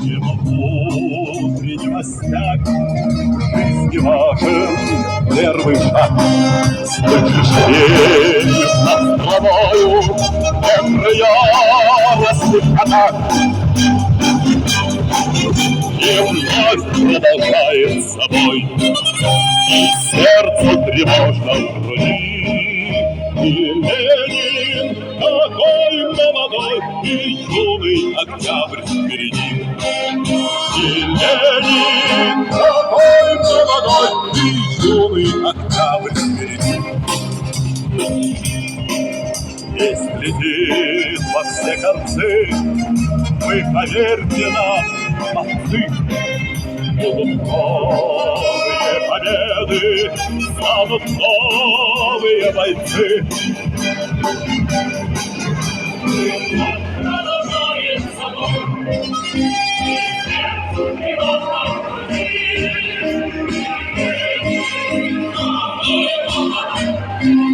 И во внутреннем стяг жизни важен первый шаг. Слышишь песню над травою, ветры яростных атак. И вновь продолжает собой, и сердцу тревожно в груди. И Ленин такой молодой, и юный октябрь впереди. И Ленин такой молодой, и юный октябрь впереди. Песнь летит во все концы, вы поверьте нам, молодцы. Будут новые победы, станут новые бойцы. Продолжает собой, и сердцу тревожно в груди.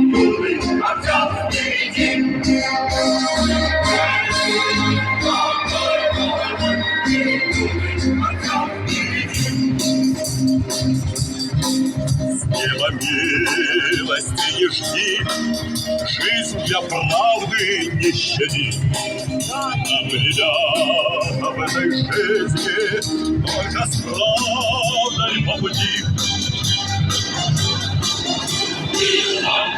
Юный октябрь впереди. Неба милости не жди, жизнь для правды не щади. Нам, ребята, в этой жизни только с правдой по пути. И нам